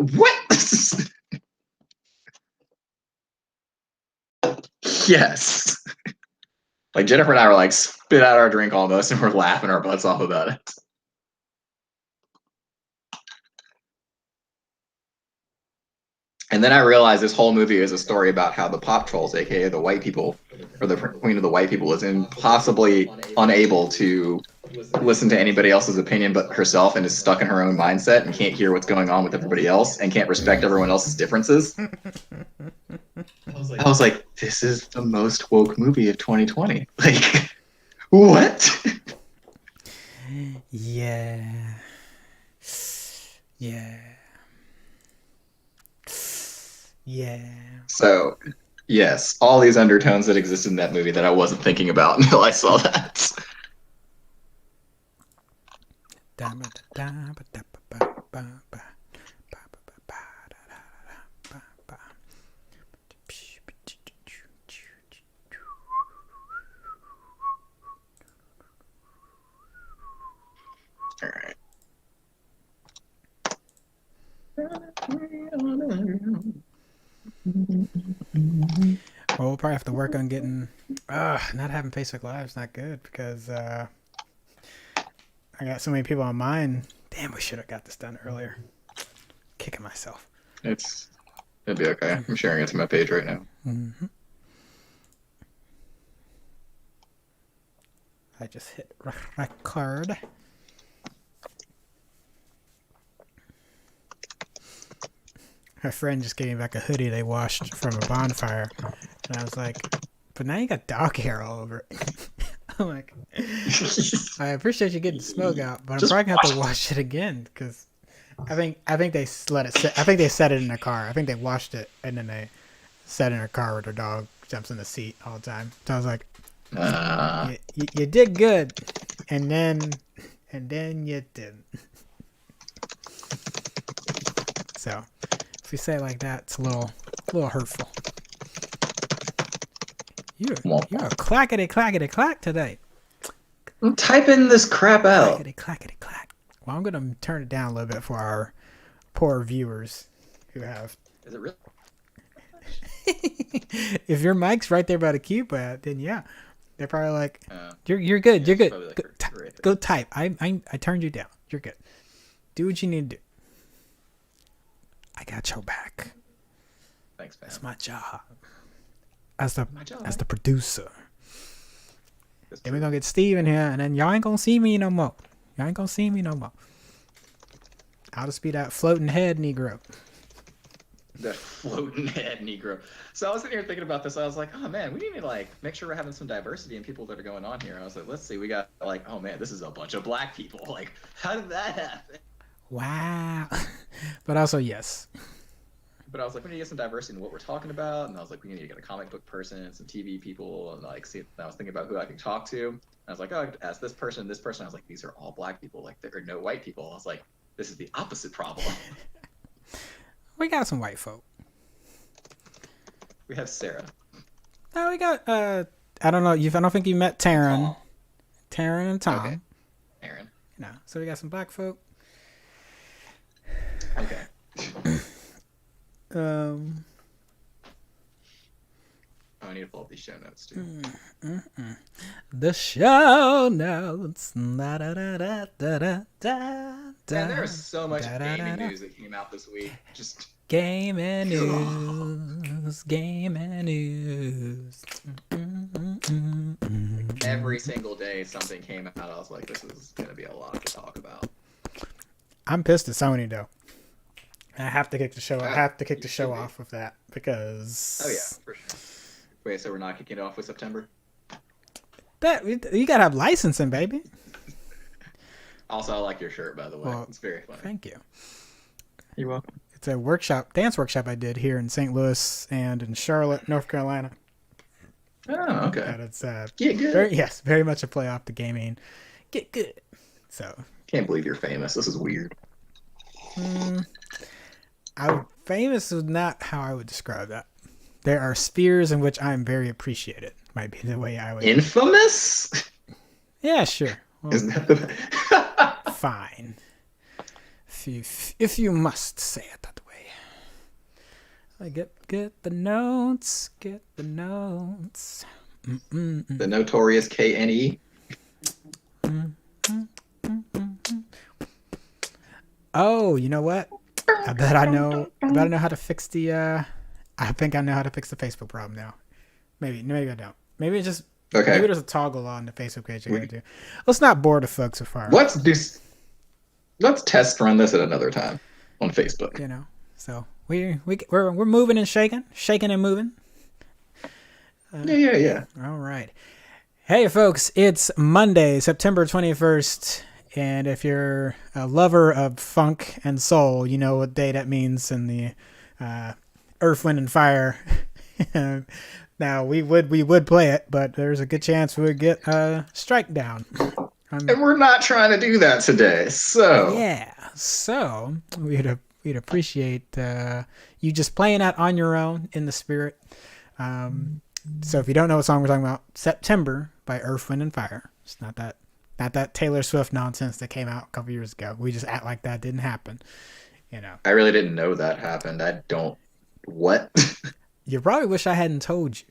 What? Yes. Like Jennifer and I were like spit out our drink almost, and we're laughing our butts off about it. And then I realized this whole movie is a story about how the pop trolls, aka the white people, or the queen of the white people, is impossibly unable to listen to anybody else's opinion but herself, and is stuck in her own mindset and can't hear what's going on with everybody else and can't respect everyone else's differences. I was like, this is the most woke movie of 2020. Like, what? Yeah. Yeah. Yeah. So, yes, all these undertones that exist in that movie that I wasn't thinking about until I saw that. All right. Well, we'll probably have to work on getting. Not having Facebook Live is not good because I got so many people on mine. Damn, we should have got this done earlier. Kicking myself. It'll be okay. I'm sharing it to my page right now. Mm-hmm. I just hit record. My friend just gave me back a hoodie they washed from a bonfire. And I was like, but now you got dog hair all over it. I'm like, I appreciate you getting the smoke out, but I'm probably going to have to wash it again because I think they let it sit. I think they set it in their car. I think they washed it and then they set it in their car where their dog jumps in the seat all the time. So I was like, you did good. And then you didn't. So if you say it like that, it's a little hurtful. You're clackety clack today. I'm typing this crap out. Clackety clack. Well, I'm gonna turn it down a little bit for our poor viewers who have. Is it really? If your mic's right there by the keypad, then yeah, they're probably like, "You're good. You're good. Like go type. I turned you down. You're good. Do what you need to do. I got your back. Thanks, man. That's my job. As the producer. Then we're gonna get Steve in here, and then y'all ain't gonna see me no more. I'll just be that floating head Negro. That floating head Negro. So I was sitting here thinking about this. I was like, oh man, we need to like make sure we're having some diversity in people that are going on here. I was like, let's see, we got like, oh man, this is a bunch of black people. Like, how did that happen? Wow. But also, yes. But I was like, we need to get some diversity in what we're talking about. And I was like, we need to get a comic book person, some TV people, and like see. And I was thinking about who I could talk to. And I was like, oh, I could ask this person, this person. I was like, these are all black people. Like, there are no white people. I was like, this is the opposite problem. We got some white folk. We have Sarah. No, we got I don't know. I don't think you met Taryn. Taryn and Tom. Okay. Aaron. No. So we got some black folk. Okay. I need to pull up these show notes too. The show notes. Man, there's so much gaming news that came out this week. Just gaming news. Every single day something came out. I was like, this is gonna be a lot to talk about. I'm pissed at Sony though. I have to kick the show. I have to kick the show off with that because. Oh yeah, for sure. Wait, so we're not kicking it off with September? That you gotta have licensing, baby. Also, I like your shirt, by the way. Well, it's very funny. Thank you. You're welcome. It's a dance workshop I did here in St. Louis and in Charlotte, North Carolina. Oh, okay. And it's Get good. very much a play off the gaming. Get good. So. Can't believe you're famous. This is weird. Famous is not how I would describe that. There are spheres in which I'm very appreciated. Might be the way I would. Infamous? Yeah, sure. Well, Isn't that the... Fine. If you must say it that way. Get the notes. Get the notes. The notorious KNE. Oh, you know what? I bet I know how to fix the. I think I know how to fix the Facebook problem now. Maybe I don't. Maybe it's just. Okay. Maybe there's a toggle on the Facebook page I gotta do. Let's not bore the folks so far. Let's test run this at another time on Facebook. You know, so we're moving and shaking and moving. Yeah. All right. Hey, folks, it's Monday, September 21st. And if you're a lover of funk and soul, you know what day that means in the Earth, Wind, and Fire. Now, we would play it, but there's a good chance we would get a strike down. And we're not trying to do that today, so... Yeah, so we'd appreciate you just playing that on your own in the spirit. So if you don't know what song we're talking about, September by Earth, Wind, and Fire. It's not that Taylor Swift nonsense that came out a couple years ago. We just act like that didn't happen. You know. I really didn't know that happened. I don't... What? You probably wish I hadn't told you.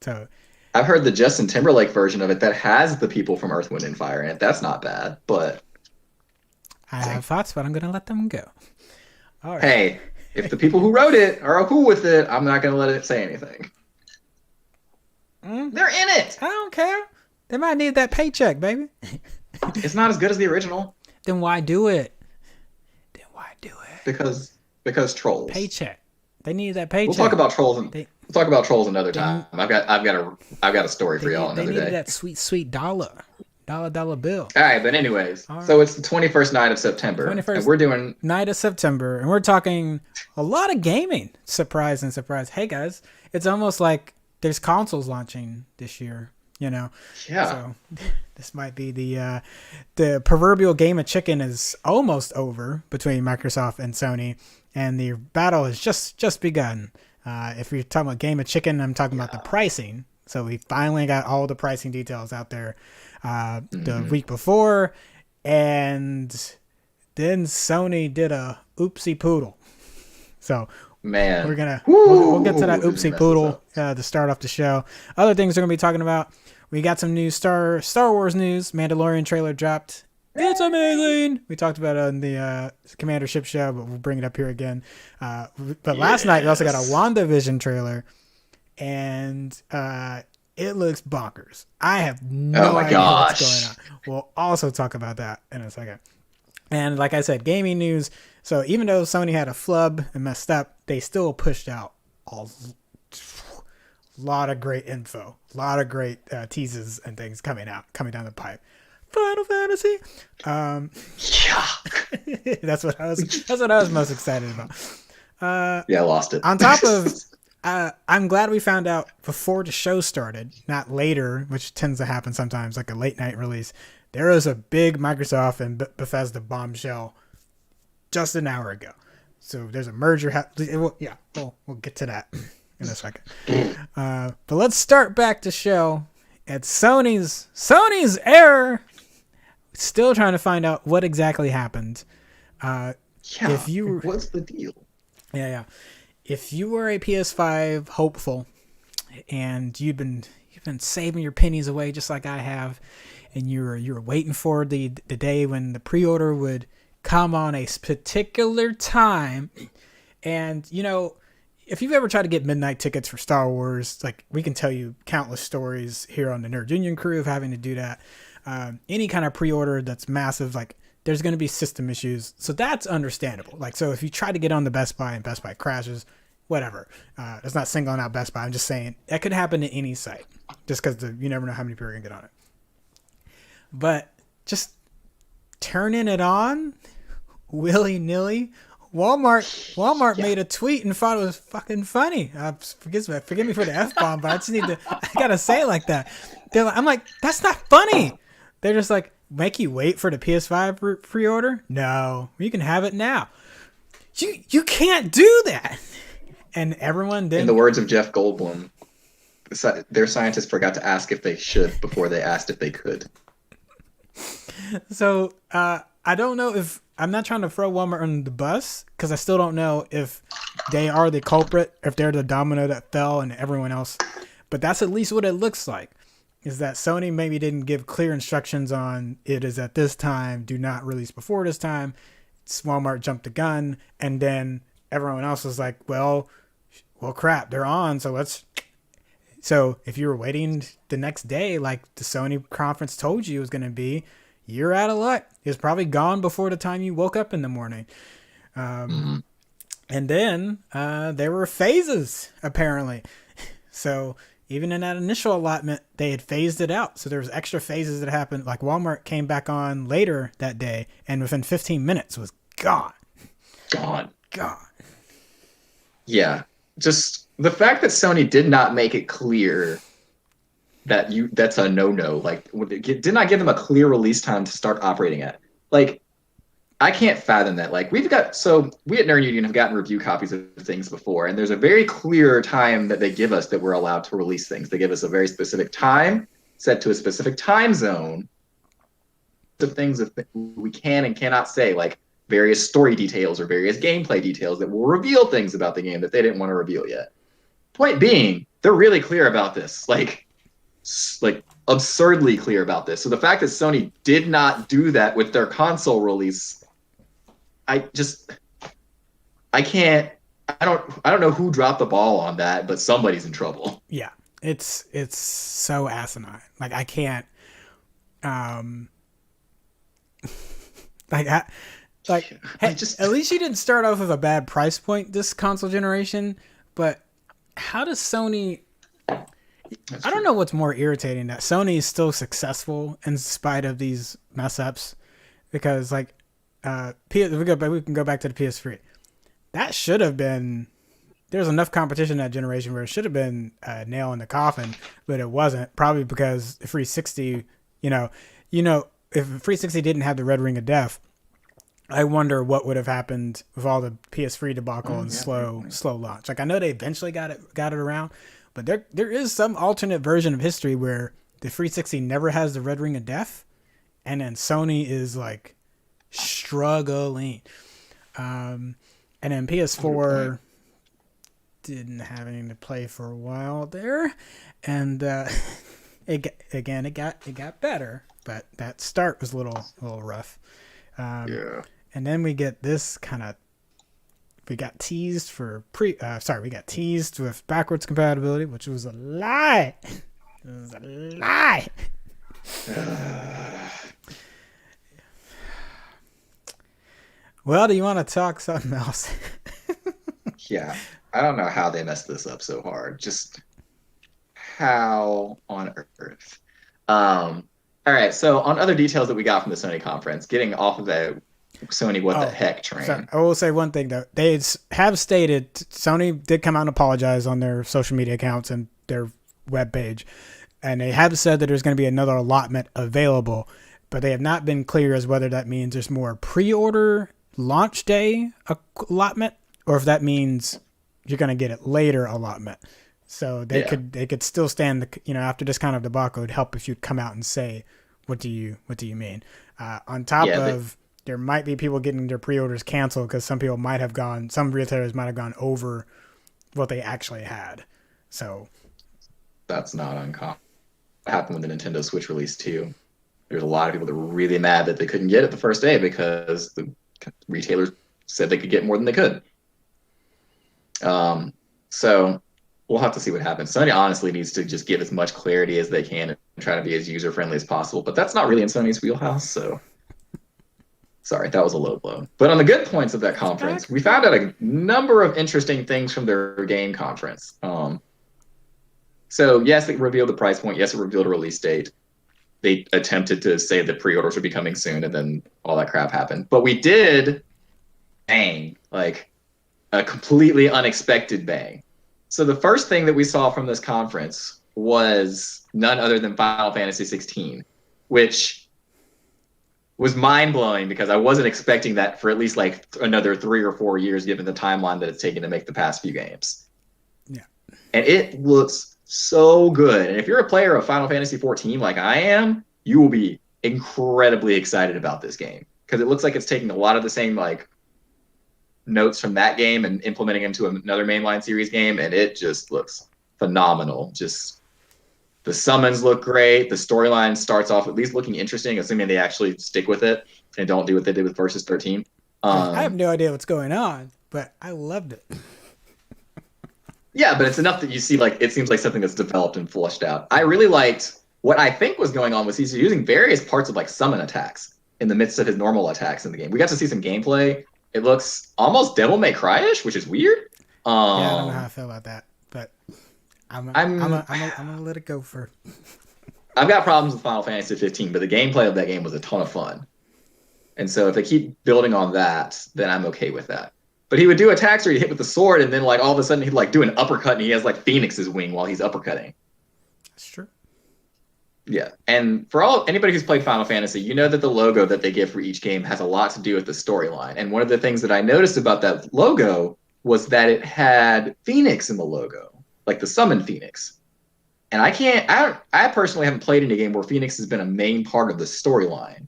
So... I've heard the Justin Timberlake version of it that has the people from Earth, Wind, and Fire in it. That's not bad, but... I have thoughts, but I'm going to let them go. All right. Hey, if the people who wrote it are cool with it, I'm not going to let it say anything. They're in it! I don't care. They might need that paycheck, baby. It's not as good as the original. Then why do it? Because trolls. Paycheck. They need that paycheck. We'll talk about trolls. We'll talk about trolls another time. I've got a story for y'all another day. They need that sweet dollar bill. All right, but anyways, so it's the 21st night of September, and we're doing night of September, and we're talking a lot of gaming. Surprise. Hey guys, it's almost like there's consoles launching this year. You know. Yeah. So this might be the proverbial game of chicken is almost over between Microsoft and Sony, and the battle has just begun. If you're talking about game of chicken, I'm talking about the pricing. So we finally got all the pricing details out there the week before, and then Sony did a oopsie poodle. So man, we'll get to that oopsie poodle to start off the show. Other things we're gonna be talking about. We got some new Star Wars news. Mandalorian trailer dropped. It's amazing. We talked about it on the Commander Ship show, but we'll bring it up here again. But last night we also got a WandaVision trailer, and it looks bonkers. I have no idea what's going on. We'll also talk about that in a second. And like I said, gaming news. So even though Sony had a flub and messed up, they still pushed out a lot of great info, a lot of great teases and things coming down the pipe. Final Fantasy. Yeah. That's what I was most excited about. Yeah, I lost it. On top of, I'm glad we found out before the show started, not later, which tends to happen sometimes, like a late night release. There was a big Microsoft and Bethesda bombshell just an hour ago. So there's a merger. We'll get to that in a second. But let's start back to show at Sony's error. Still trying to find out what exactly happened. What's the deal? Yeah. If you were a PS5 hopeful and you've been saving your pennies away just like I have, and you were waiting for the day when the pre-order would come on a particular time, and you know, if you've ever tried to get midnight tickets for Star Wars, like we can tell you countless stories here on the Nerd Union crew of having to do that. Any kind of pre-order that's massive, like there's going to be system issues. So that's understandable. Like, so if you try to get on the Best Buy and Best Buy crashes, whatever. It's not singling out Best Buy. I'm just saying that could happen to any site just because you never know how many people are going to get on it. But just turning it on willy-nilly. Walmart made a tweet and thought it was fucking funny. Forgive me for the F-bomb, but I gotta say it like that. I'm like, that's not funny. They're just like, make you wait for the PS5 pre-order? No, you can have it now. You can't do that. And everyone did. In the words of Jeff Goldblum, their scientists forgot to ask if they should before they asked if they could. So I don't know if I'm not trying to throw Walmart on the bus because I still don't know if they are the culprit, if they're the domino that fell and everyone else. But that's at least what it looks like. Is that Sony maybe didn't give clear instructions on it is at this time, do not release before this time. Walmart jumped the gun, and then everyone else was like, well, crap, they're on, so let's. So if you were waiting the next day, like the Sony conference told you it was going to be, you're out of luck. It was probably gone before the time you woke up in the morning. And then there were phases, apparently. So even in that initial allotment, they had phased it out. So there was extra phases that happened. Like Walmart came back on later that day, and within 15 minutes was gone. Gone. Yeah. Just the fact that Sony did not make it clear that that's a no-no. Like, did not give them a clear release time to start operating at. Like, I can't fathom that. Like, we at Nerd Union have gotten review copies of things before, and there's a very clear time that they give us that we're allowed to release things. They give us a very specific time set to a specific time zone of things that we can and cannot say, like various story details or various gameplay details that will reveal things about the game that they didn't want to reveal yet. Point being, they're really clear about this. Like absurdly clear about this. So the fact that Sony did not do that with their console release, I don't know who dropped the ball on that, but somebody's in trouble. Yeah. It's so asinine. Like I can't at least you didn't start off with a bad price point this console generation, but how does Sony I don't know what's more irritating, that Sony is still successful in spite of these mess ups, because like we can go back to the PS3. That should have been, there's enough competition in that generation where it should have been a nail in the coffin, but it wasn't, probably because the 360, you know, if 360 didn't have the red ring of death, I wonder what would have happened with all the PS3 debacle and slow launch. Like I know they eventually got it around, but there is some alternate version of history where the 360 never has the red ring of death, and then Sony is like struggling. And then PS4 didn't have anything to play for a while there, and it got better, but that start was a little rough. And then we get this we got teased with backwards compatibility, which was a lie. It was a lie. Well, do you want to talk something else? Yeah. I don't know how they messed this up so hard. Just how on earth? All right. So on other details that we got from the Sony conference, getting off of the Sony the heck train. Sorry, I will say one thing though. They have stated, Sony did come out and apologize on their social media accounts and their webpage, and they have said that there's going to be another allotment available, but they have not been clear as whether that means there's more pre-order launch day allotment, or if that means you're going to get it later allotment. So they could still stand after this kind of debacle, it'd help if you'd come out and say, what do you mean? On top of, there might be people getting their pre-orders canceled because some retailers might have gone over what they actually had. So that's not uncommon. It happened with the Nintendo Switch release too. There's a lot of people that were really mad that they couldn't get it the first day because the retailers said they could get more than they could. So we'll have to see what happens. Sony honestly needs to just give as much clarity as they can and try to be as user-friendly as possible, but that's not really in Sony's wheelhouse, so sorry, that was a low blow. But on the good points of that conference, we found out a number of interesting things from their game conference. So yes, it revealed the price point. Yes, it revealed a release date. They attempted to say that pre-orders would be coming soon, and then all that crap happened. But we did bang, like a completely unexpected bang. So the first thing that we saw from this conference was none other than Final Fantasy 16, which was mind-blowing because I wasn't expecting that for at least like another 3 or 4 years, given the timeline that it's taken to make the past few games. Yeah. And it looks so good. And if you're a player of Final Fantasy 14 like I am, you will be incredibly excited about this game because it looks like it's taking a lot of the same like notes from that game and implementing them to another mainline series game, and it just looks phenomenal. Just the summons look great. The storyline starts off at least looking interesting, assuming they actually stick with it and don't do what they did with Versus 13. I have no idea what's going on, but I loved it. Yeah, but it's enough that you see, like, it seems like something that's developed and fleshed out. I really liked what I think was going on was he's using various parts of like summon attacks in the midst of his normal attacks in the game. We got to see some gameplay. It looks almost Devil May Cry-ish, which is weird. Yeah, I don't know how I feel about that, but I'm gonna let it go for. I've got problems with Final Fantasy 15, but the gameplay of that game was a ton of fun. And so if they keep building on that, then I'm okay with that. But he would do attacks where he'd hit with the sword, and then like all of a sudden he'd like do an uppercut, and he has like Phoenix's wing while he's uppercutting. That's true. Yeah, and for anybody who's played Final Fantasy, you know that the logo that they give for each game has a lot to do with the storyline. And one of the things that I noticed about that logo was that it had Phoenix in the logo, like the summon Phoenix. And I personally haven't played any game where Phoenix has been a main part of the storyline.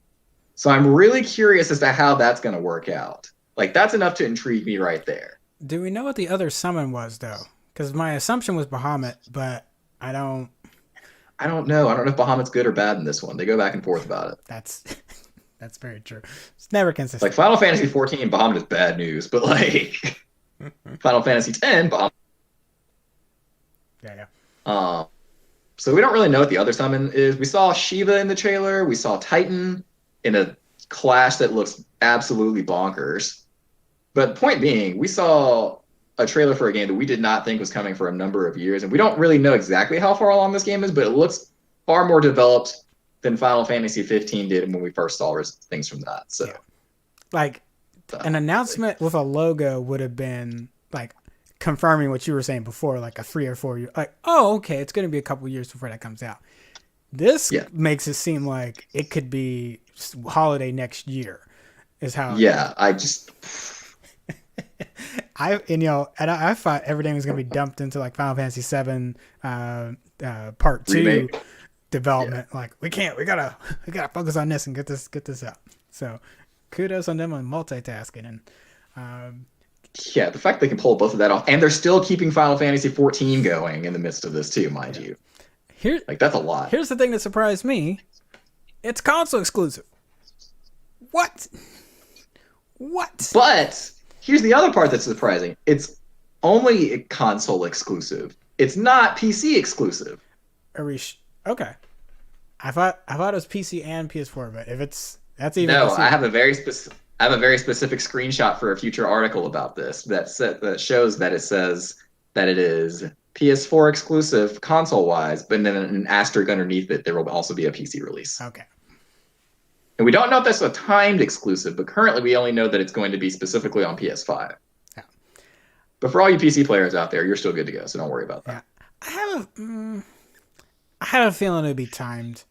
So I'm really curious as to how that's going to work out. Like, that's enough to intrigue me right there. Do we know what the other summon was, though? Because my assumption was Bahamut, but I don't know. I don't know if Bahamut's good or bad in this one. They go back and forth about it. That's very true. It's never consistent. Like Final Fantasy 14, Bahamut is bad news, but like Final Fantasy 10, Bahamut. Yeah. So we don't really know what the other summon is. We saw Shiva in the trailer. We saw Titan in a clash that looks absolutely bonkers. But point being, we saw a trailer for a game that we did not think was coming for a number of years, and we don't really know exactly how far along this game is, but it looks far more developed than Final Fantasy 15 did when we first saw things from that. So, yeah. Like, an announcement with a logo would have been like confirming what you were saying before, like a 3 or 4 year, like, oh, okay, it's going to be a couple years before that comes out. This makes it seem like it could be holiday next year. Is how. Yeah, I thought everything was gonna be dumped into like Final Fantasy 7 Part 2 remake development. Yeah. Like we gotta focus on this and get this out. So kudos on them on multitasking and yeah, the fact they can pull both of that off, and they're still keeping Final Fantasy 14 going in the midst of this too, mind you. That's a lot. Here's the thing that surprised me: it's console exclusive. What? But here's the other part that's surprising. It's only console exclusive. It's not PC exclusive. Okay. I thought it was PC and PS4, but if that's even no, PC. I have a very specific screenshot for a future article about this that shows that it says that it is PS4 exclusive console wise, but then an asterisk underneath it there will also be a PC release. Okay. And we don't know if that's a timed exclusive, but currently we only know that it's going to be specifically on PS5. Yeah. But for all you PC players out there, you're still good to go, so don't worry about that. Yeah. I have a feeling it'll be timed.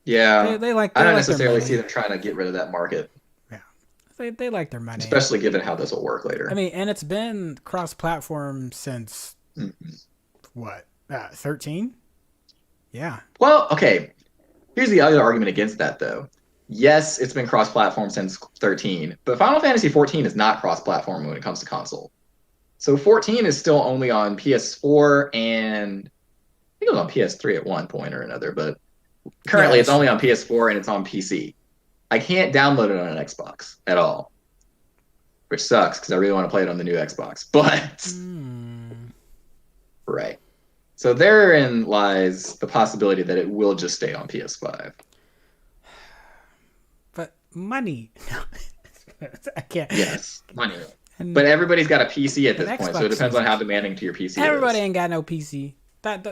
Yeah. I don't necessarily see them trying to get rid of that market. Yeah. They like their money. Especially given how this will work later. I mean, and it's been cross-platform since, what, 13? Yeah. Well, okay. Here's the other argument against that, though. Yes, it's been cross-platform since 13, but Final Fantasy 14 is not cross-platform when it comes to console. So 14 is still only on PS4 and I think it was on PS3 at one point or another, but currently it's only on PS4 and it's on PC. I can't download it on an Xbox at all, which sucks because I really want to play it on the new Xbox. But right. So therein lies the possibility that it will just stay on PS5. But money. I can't. Yes, money. But everybody's got a PC at this point, so it depends on how demanding to your PC Everybody ain't got no PC. That's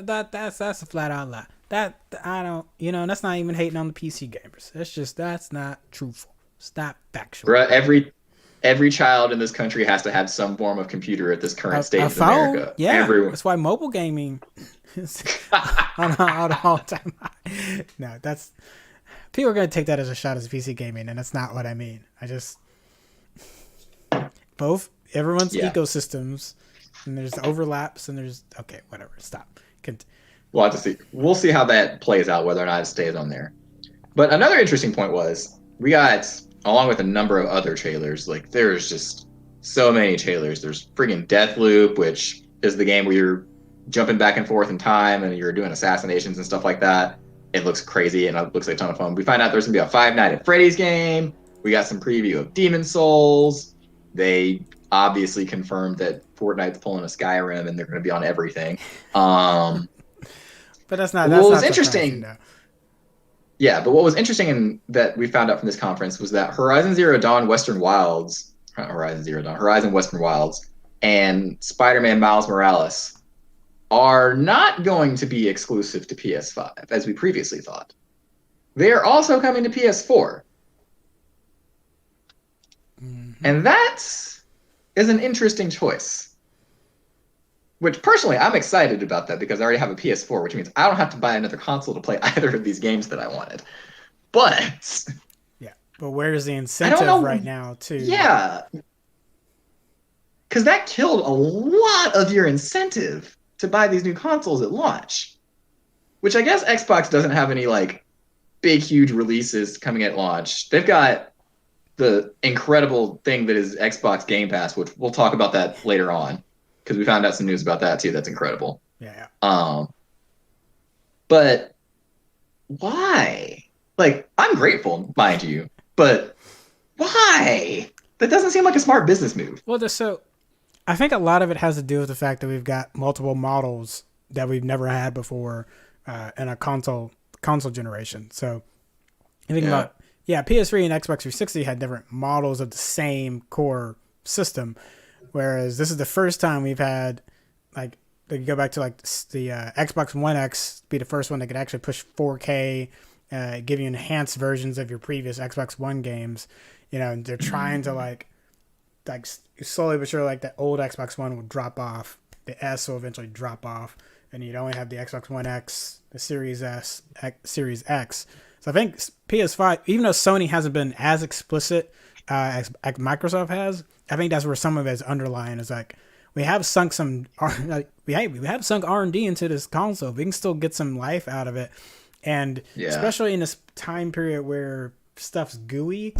a flat out lie. That I don't, that's not even hating on the PC gamers. That's not truthful. It's not factual. Bruh, every child in this country has to have some form of computer at this current stage of America. Yeah, everyone. That's why mobile gaming is on all time high. No, people are gonna take that as a shot as PC gaming, and that's not what I mean. Everyone's ecosystems, and there's overlaps, and there's whatever. Stop. We'll have to see. We'll see how that plays out, whether or not it stays on there. But another interesting point was we got, along with a number of other trailers, like there's just so many trailers. There's friggin' Deathloop, which is the game where you're jumping back and forth in time and you're doing assassinations and stuff like that. It looks crazy and it looks like a ton of fun. We find out there's gonna be a Five Nights at Freddy's game. We got some preview of Demon Souls. They obviously confirmed that Fortnite's pulling a Skyrim and they're gonna be on everything. But that's not What was surprising, interesting, though. yeah, but what was interesting in that we found out from this conference was that Horizon Zero Dawn Western Wilds, not Horizon Zero Dawn, Horizon Western Wilds, and Spider-Man Miles Morales are not going to be exclusive to PS5, as we previously thought. They are also coming to PS4. And that is an interesting choice. Which, personally, I'm excited about that because I already have a PS4, which means I don't have to buy another console to play either of these games that I wanted. But... yeah, but where's the incentive right now to... yeah. Because that killed a lot of your incentive to buy these new consoles at launch. Which I guess Xbox doesn't have any, like, big, huge releases coming at launch. They've got the incredible thing that is Xbox Game Pass, which we'll talk about that later on. Because we found out some news about that, too. That's incredible. Yeah. But why? Like, I'm grateful, mind you. But why? That doesn't seem like a smart business move. Well, so I think a lot of it has to do with the fact that we've got multiple models that we've never had before in a console generation. So you think about, PS3 and Xbox 360 had different models of the same core system, whereas this is the first time we've had, like, they could go back to like the Xbox One X be the first one that could actually push 4K, give you enhanced versions of your previous Xbox One games. You know, and they're trying to like slowly but surely, like, that old Xbox One will drop off. The S will eventually drop off, and you'd only have the Xbox One X, the Series S, Series X. So I think PS5, even though Sony hasn't been as explicit as Microsoft has, I think that's where some of it is underlying. Is like, we have sunk some, we have sunk R&D into this console. We can still get some life out of it, and especially in this time period where stuff's gooey,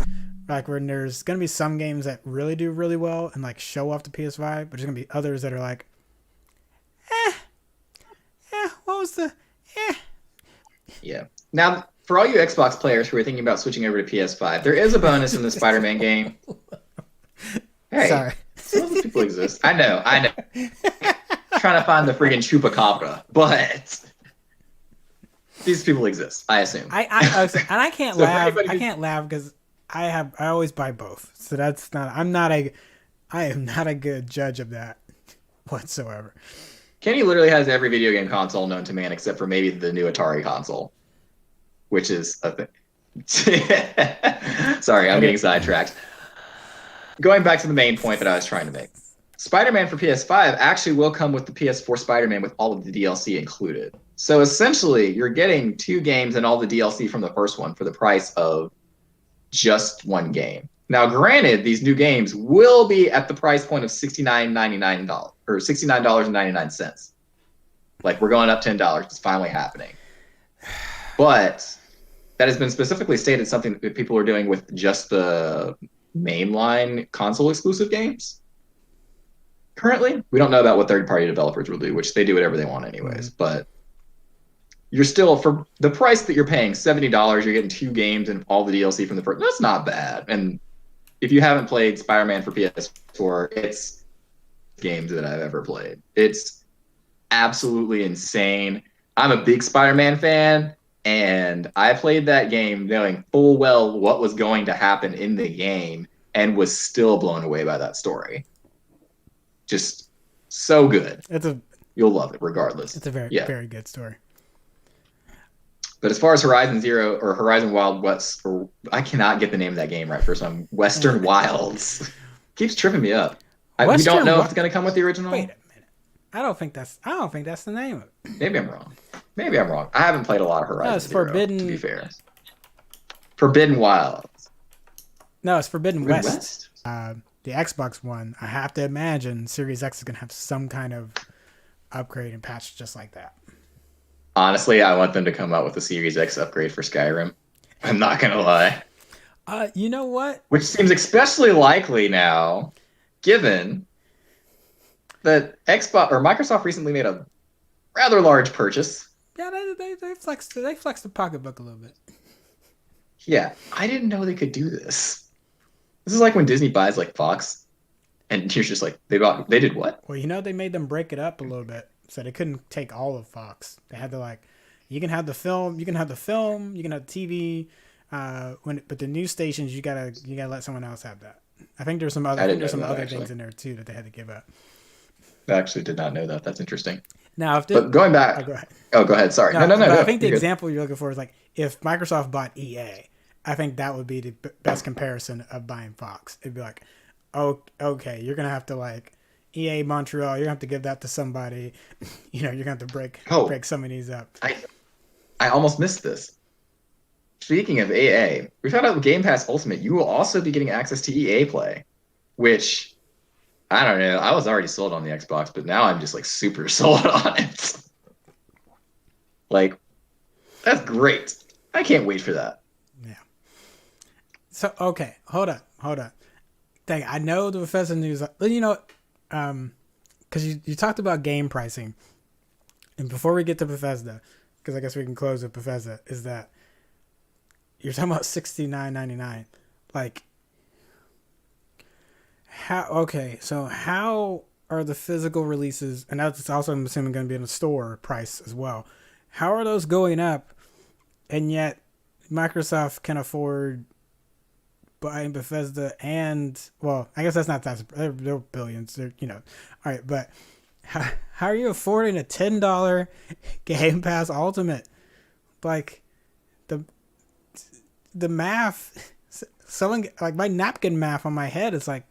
like when there's gonna be some games that really do really well and like show off the PS5, but there's gonna be others that are like, what was the Yeah. Now, for all you Xbox players who are thinking about switching over to PS5, there is a bonus in the Spider-Man game. Hey, Sorry. some of those people exist. I know. Trying to find the friggin' chupacabra, but these people exist, I assume. And I can't laugh. I can't laugh because I always buy both. So that's not. I am not a good judge of that whatsoever. Kenny literally has every video game console known to man except for maybe the new Atari console, which is a thing. Sorry, I'm getting sidetracked. Going back to the main point that I was trying to make. Spider-Man for PS5 actually will come with the PS4 Spider-Man with all of the DLC included. So essentially, you're getting 2 games and all the DLC from the first one for the price of just one game. Now, granted, these new games will be at the price point of $69.99 or $69.99. Like, we're going up $10. It's finally happening. But that has been specifically stated something that people are doing with just the mainline console exclusive games. Currently, we don't know about what third-party developers will do, which they do whatever they want anyways. But you're still, for the price that you're paying, $70, you're getting 2 games and all the DLC from the first. That's not bad. And if you haven't played Spider-Man for PS4, it's games that I've ever played. It's absolutely insane. I'm a big Spider-Man fan, and I played that game knowing full well what was going to happen in the game and was still blown away by that story. Just so good. You'll love it regardless. It's a very good story. But as far as Horizon Zero or Horizon Wild West, or I cannot get the name of that game right for some Western Wilds. Keeps tripping me up. We don't know if it's going to come with the original. Wait a minute. I don't think that's the name of it. Maybe I'm wrong. I haven't played a lot of Horizon Zero, Forbidden, to be fair. Forbidden Wilds. No, it's Forbidden West. The Xbox One, I have to imagine Series X is going to have some kind of upgrade and patch just like that. Honestly, I want them to come out with a Series X upgrade for Skyrim. I'm not going to lie. You know what? Which seems especially likely now, given that Xbox or Microsoft recently made a rather large purchase. Yeah, they flexed the pocketbook a little bit. Yeah, I didn't know they could do this. This is like when Disney buys like Fox, and you're just like, they did what? Well, they made them break it up a little bit, so they couldn't take all of Fox. They had to like, you can have the film, you can have the TV, but the news stations you gotta let someone else have that. I think there's some other I didn't know other actually. things in there too that they had to give up. I actually did not know that. That's interesting. Now, if But going oh, back, go ahead. oh, go ahead. Sorry. No, No, no, no, but I go. think the You're good. example you're looking for is like if Microsoft bought EA, I think that would be the best comparison of buying Fox. It'd be like, oh, okay, you're gonna have to like EA Montreal, you're gonna have to give that to somebody. You're gonna have to Oh, break some of these up. I almost missed this. Speaking of AA, we found out with Game Pass Ultimate, you will also be getting access to EA Play, which I don't know. I was already sold on the Xbox, but now I'm just like super sold on it. Like, that's great. I can't wait for that. Yeah. So okay, hold on. Dang, I know the Bethesda news. Because you talked about game pricing, and before we get to Bethesda, because I guess we can close with Bethesda, is that you're talking about $69.99. Like, how? Okay, so how are the physical releases, and that's also I'm assuming going to be in the store price as well. How are those going up, and yet Microsoft can afford buying Bethesda and well, I guess that's not that they're billions. All right, but how are you affording a $10 Game Pass Ultimate? Like the the math, selling like my napkin math on my head is like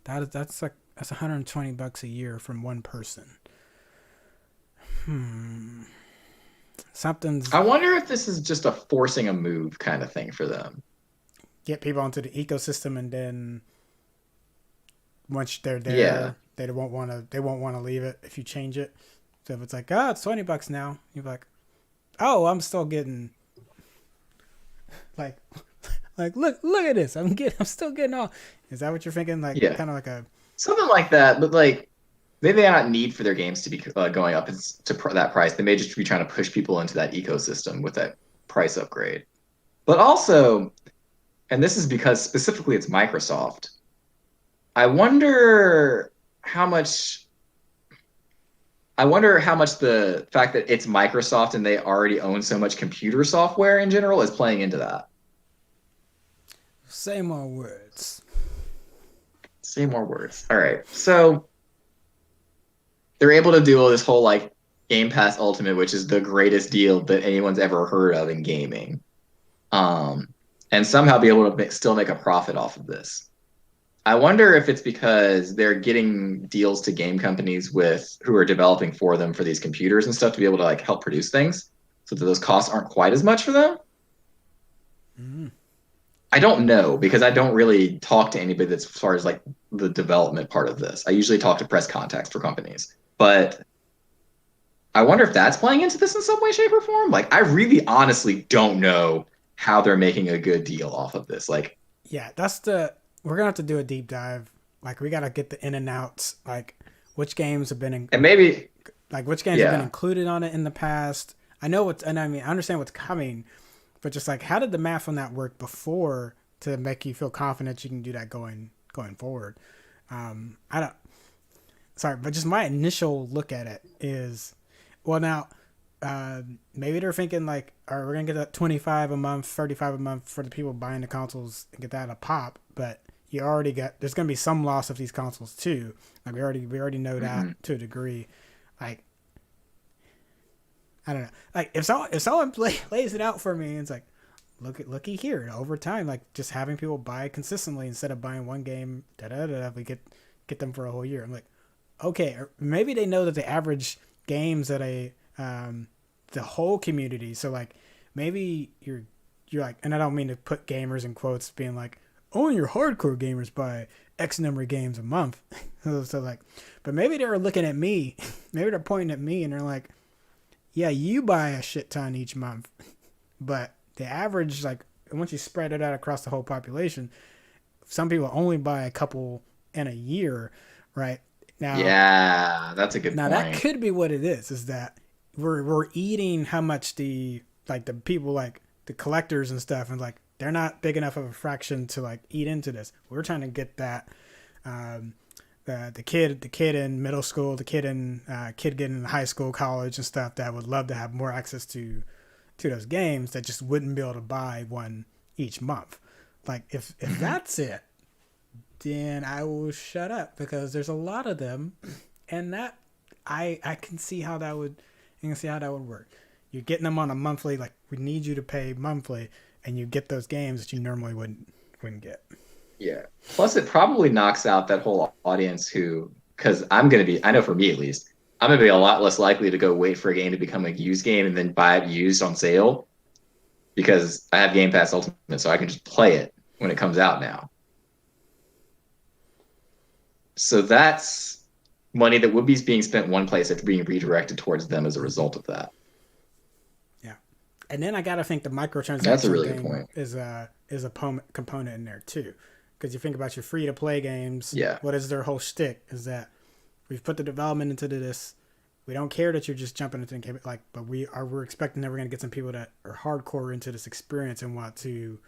that's $120 a year from one person. Something's I wonder if this is just a forcing a move kind of thing for them. get people into the ecosystem, and then once they're Yeah. there, they won't want to leave it if you change it. So if it's like, oh, it's $20 now, you're like, oh, I'm still getting like look at this. I'm still getting all. Is that what you're thinking? Like Yeah. kind of like a Something like that, but like they may not need for their games to be going up that price. They may just be trying to push people into that ecosystem with that price upgrade. But also, and this is because specifically it's Microsoft, I wonder how much I wonder how much the fact that it's Microsoft and they already own so much computer software in general is playing into that. say more words. Say more words. All right. So they're able to do this whole like Game Pass Ultimate, which is the greatest deal that anyone's ever heard of in gaming, um, and somehow be able to still make a profit off of this. I wonder if it's because they're getting deals to game companies with who are developing for them for these computers and stuff to be able to like help produce things, so that those costs aren't quite as much for them. Mm. I don't know because I don't really talk to anybody that's as far as like the development part of this. I usually talk to press contacts for companies, but I wonder if that's playing into this in some way, shape, or form. Like, I really honestly don't know how they're making a good deal off of this. Like, Yeah, we're gonna have to do a deep dive. Like we gotta get the in and outs. Like which games have been and maybe, which games have been yeah, included on it in the past. I understand what's coming, but just like how did the math on that work before to make you feel confident you can do that going forward? I don't. Sorry, but just my initial look at it is, well now, maybe they're thinking like, all right, we're gonna get that 25 a month, 35 a month for the people buying the consoles and get that a pop, but there's gonna be some loss of these consoles too. Like we already know mm-hmm. that to a degree. Like I don't know. Like if someone lays it out for me, and it's like, looky here. And over time, like just having people buy consistently instead of buying one game, we get them for a whole year. I'm like, okay, or maybe they know that the average games that the whole community. So like maybe you're like, and I don't mean to put gamers in quotes, being like, only your hardcore gamers buy X number of games a month. So like, but maybe they were looking at me, maybe they're pointing at me and they're like, yeah, you buy a shit ton each month, but the average, like once you spread it out across the whole population, some people only buy a couple in a year, right? Now, Yeah, that's a good now point. that could be what it is that we're eating how much the people like the collectors and stuff, and like they're not big enough of a fraction to like eat into this. We're trying to get that the kid in middle school, the kid getting in high school, college and stuff that would love to have more access to those games that just wouldn't be able to buy one each month. Like if that's it, then I will shut up because there's a lot of them, and that I can see how that would work. You're getting them on a monthly, like we need you to pay monthly, and you get those games that you normally wouldn't get. Yeah. Plus, it probably knocks out that whole audience who, because I know for me at least, I'm going to be a lot less likely to go wait for a game to become a used game and then buy it used on sale because I have Game Pass Ultimate, so I can just play it when it comes out now. So that's money that would be being spent one place after being redirected towards them as a result of that. Yeah. And then I got to think the microtransaction That's a really good point. is a component in there too. Because you think about your free-to-play games, yeah. What is their whole shtick? Is that we've put the development into this. We don't care that you're just jumping into the game, like, but we're expecting that we're going to get some people that are hardcore into this experience and want to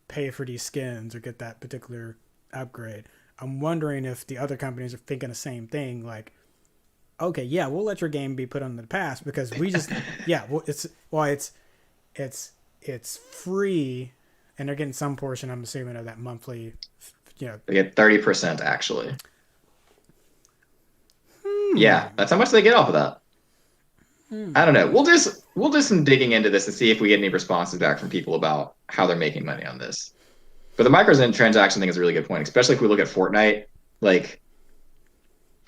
pay for these skins or get that particular upgrade. I'm wondering if the other companies are thinking the same thing. Like, okay, yeah, we'll let your game be put on the pass because we just, yeah, well, it's free. And they're getting some portion, I'm assuming, of that monthly, They get 30% actually. Yeah, that's how much they get off of that. I don't know. We'll do some digging into this and see if we get any responses back from people about how they're making money on this. But the microtransaction thing is a really good point, especially if we look at Fortnite. Like,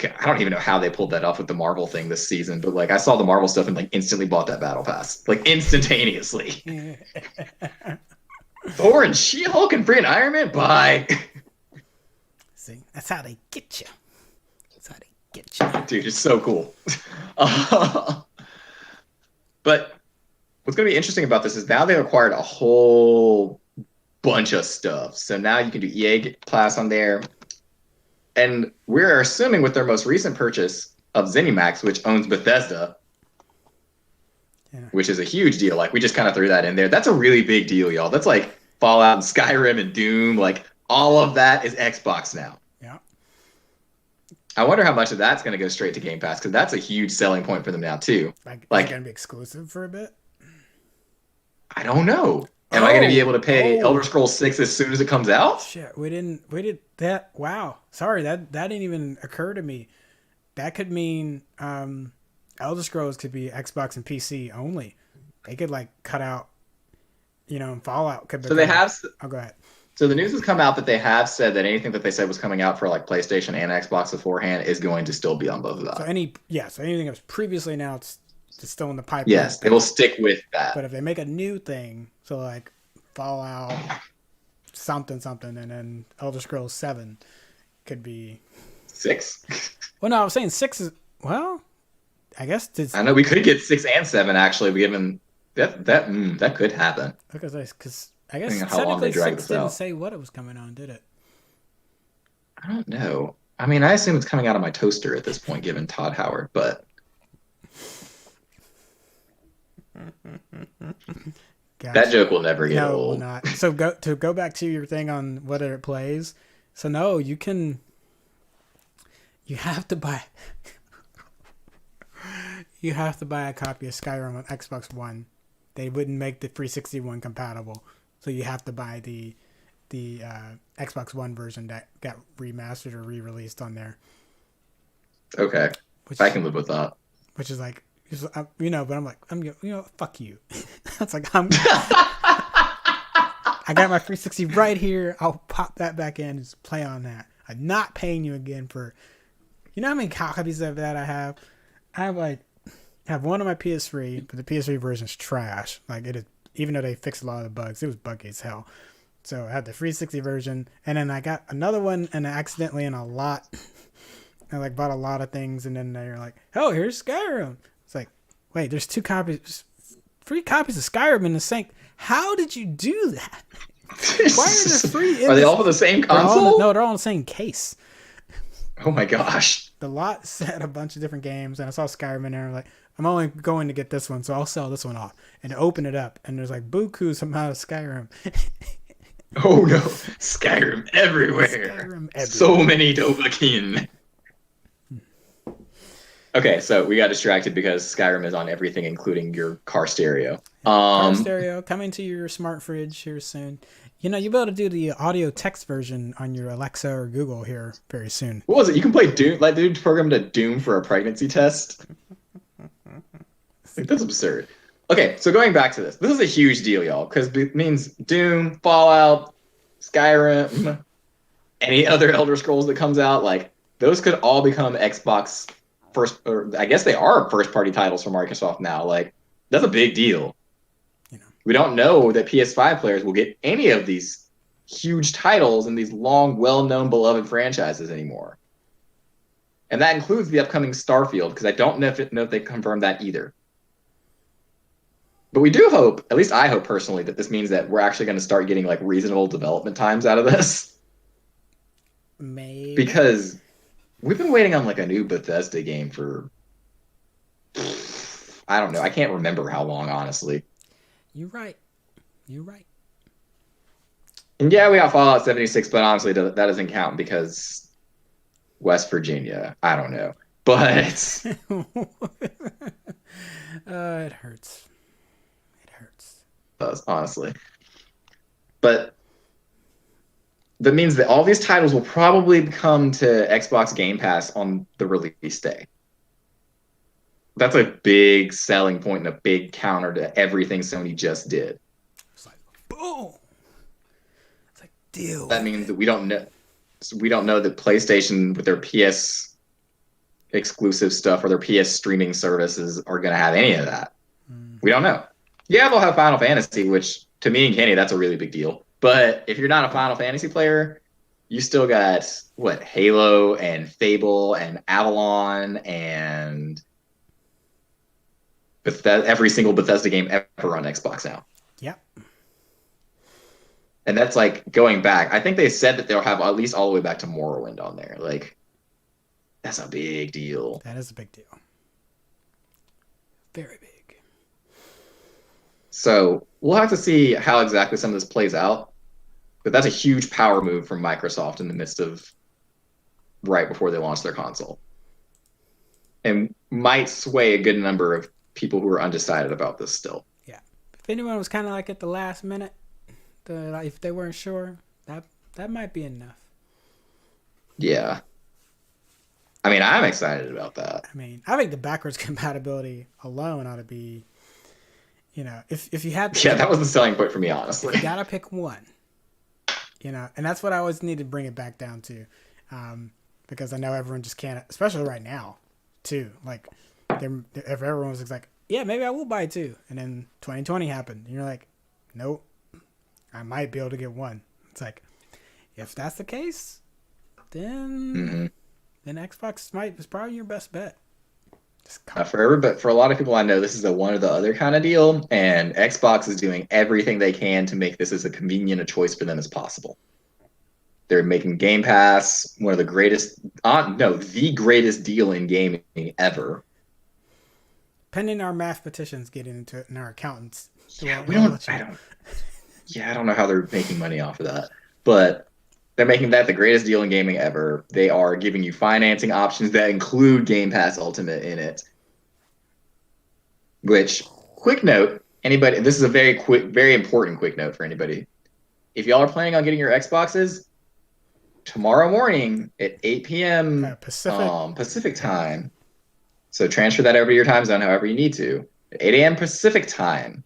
I don't even know how they pulled that off with the Marvel thing this season, but like I saw the Marvel stuff and like instantly bought that battle pass, like instantaneously. Thor and She-Hulk and freaking Iron Man? Bye. See, that's how they get you. That's how they get you. Dude, it's so cool. But what's going to be interesting about this is now they've acquired a whole bunch of stuff. So now you can do EA Pass on there. And we're assuming with their most recent purchase of ZeniMax, which owns Bethesda, which is a huge deal. Like, we just kind of threw that in there. That's a really big deal, y'all. That's like Fallout and Skyrim and Doom. Like, all of that is Xbox now. Yeah. I wonder how much of that's going to go straight to Game Pass, because that's a huge selling point for them now, too. Like going to be exclusive for a bit? I don't know. Am I going to be able to pay Elder Scrolls 6 as soon as it comes out? Shit, we did that. Wow. Sorry, that didn't even occur to me. That could mean... Elder Scrolls could be Xbox and PC only. They could like cut out, Fallout could. So they have. Oh, go ahead. So the news has come out that they have said that anything that they said was coming out for like PlayStation and Xbox beforehand is going to still be on both of them. So anything that was previously announced is still in the pipeline. Yes, they will stick with that. But if they make a new thing, so like Fallout, something, and then Elder Scrolls 7 could be 6. Well, no, I was saying 6 is I guess I know we could get 6 and 7 actually. Given that could happen. Because I guess technically 6 didn't say what it was coming on, did it? I don't know. I mean, I assume it's coming out of my toaster at this point, given Todd Howard, but. Gotcha. That joke will never get old. No, it will not. So go back to your thing on whether it plays. So no, you have to buy. You have to buy a copy of Skyrim on Xbox One. They wouldn't make the 361 compatible, so you have to buy the Xbox One version that got remastered or re-released on there. Okay, I can live with that. Which is like, but I'm like, fuck you. It's like I got my 360 right here. I'll pop that back in and just play on that. I'm not paying you again for. You know how many copies of that I have? I have one on my PS3, but the PS3 version is trash. Like it is, even though they fixed a lot of the bugs, it was buggy as hell. So I had the 360 version, and then I got another one, and accidentally in a lot. I bought a lot of things, and then they're like, "Oh, here's Skyrim." It's like, wait, there's 3 copies of Skyrim in the same. How did you do that? Why are there 3? Are they all for the same console? No, they're all in the same case. Oh my gosh. The lot said a bunch of different games, and I saw Skyrim in there. I'm like, I'm only going to get this one, so I'll sell this one off. And open it up, and there's like buku's amount of Skyrim. Oh no. Skyrim everywhere. Skyrim So everywhere. many Dovahkiin. Okay, so we got distracted because Skyrim is on everything, including your car stereo. Car stereo coming to your smart fridge here soon. You know, you'll be able to do the audio text version on your Alexa or Google here very soon. What was it? You can play Doom, like dude programmed a Doom for a pregnancy test. Like, that's absurd. Okay, so going back to this, this is a huge deal, y'all, because it means Doom, Fallout, Skyrim, any other Elder Scrolls that comes out, like those could all become Xbox first, or I guess they are first party titles for Microsoft now. Like that's a big deal. You know, We don't know that PS5 players will get any of these huge titles and these long, well-known, beloved franchises anymore. And that includes the upcoming Starfield, because I don't know if they confirmed that either. But we do hope, at least I hope personally, that this means that we're actually going to start getting like reasonable development times out of this. maybe. Because we've been waiting on like a new Bethesda game for, I don't know, I can't remember how long, honestly. You're right. You're right. And yeah, we got Fallout 76, but honestly, that doesn't count because West Virginia, I don't know. But It hurts. It hurts. honestly. But that means that all these titles will probably come to Xbox Game Pass on the release day. That's a big selling point and a big counter to everything Sony just did. It's like boom. It's like deal. That means that we don't know that PlayStation with their PS exclusive stuff or their PS streaming services are going to have any of that. We don't know. Yeah, they'll have Final Fantasy, which to me and Kenny, that's a really big deal. But if you're not a Final Fantasy player, you still got what Halo and Fable and Avalon and every single Bethesda game ever on Xbox now. Yep. And that's like going back. I think they said that they'll have at least all the way back to Morrowind on there. Like, that's a big deal. That is a big deal. Very big. So we'll have to see how exactly some of this plays out. But that's a huge power move from Microsoft in the midst of right before they launch their console. And might sway a good number of people who are undecided about this still. Yeah. If anyone was kind of like at the last minute, if they weren't sure, that might be enough. Yeah. I mean, I'm excited about that. I mean, I think the backwards compatibility alone ought to be, you know, if you had Yeah, that was the selling point for me, honestly. you gotta pick one, you know, and that's what I always need to bring it back down to, because I know everyone just can't, especially right now, too. Like, if everyone was like, yeah, maybe I will buy two, and then 2020 happened, and you're like, nope, I might be able to get one. It's like, if that's the case, then Xbox is probably your best bet. For a lot of people I know, this is a one or the other kind of deal, and Xbox is doing everything they can to make this as a convenient a choice for them as possible. They're making Game Pass one of the greatest, the greatest deal in gaming ever. Pending our mathematicians getting into it and our accountants. Yeah, I don't know how they're making money off of that, but they're making that the greatest deal in gaming ever. They are giving you financing options that include Game Pass Ultimate in it. Which, quick note, this is a very important quick note for anybody. If y'all are planning on getting your Xboxes, tomorrow morning at 8 p.m. Pacific time, so transfer that over to your time zone however you need to. At 8 a.m. Pacific time,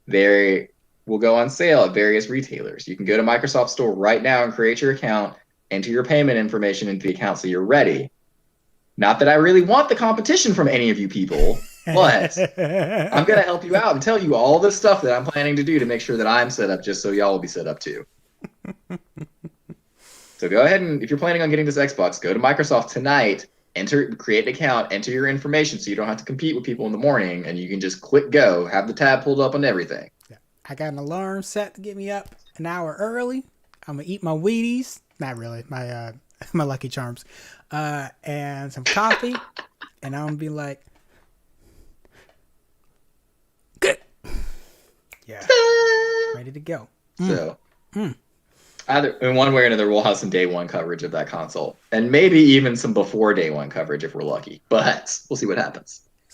they will go on sale at various retailers. You can go to Microsoft Store right now and create your account, enter your payment information into the account so you're ready. Not that I really want the competition from any of you people, but I'm going to help you out and tell you all the stuff that I'm planning to do to make sure that I'm set up just so y'all will be set up too. So go ahead and if you're planning on getting this Xbox, go to Microsoft tonight, create an account, enter your information so you don't have to compete with people in the morning, and you can just click go, have the tab pulled up on everything. I got an alarm set to get me up an hour early. I'm going to eat my Wheaties. Not really. My my Lucky Charms, and some coffee, and I'm gonna be like, good, yeah, ready to go. So either in one way or another, we'll have some day one coverage of that console, and maybe even some before day one coverage if we're lucky. But we'll see what happens.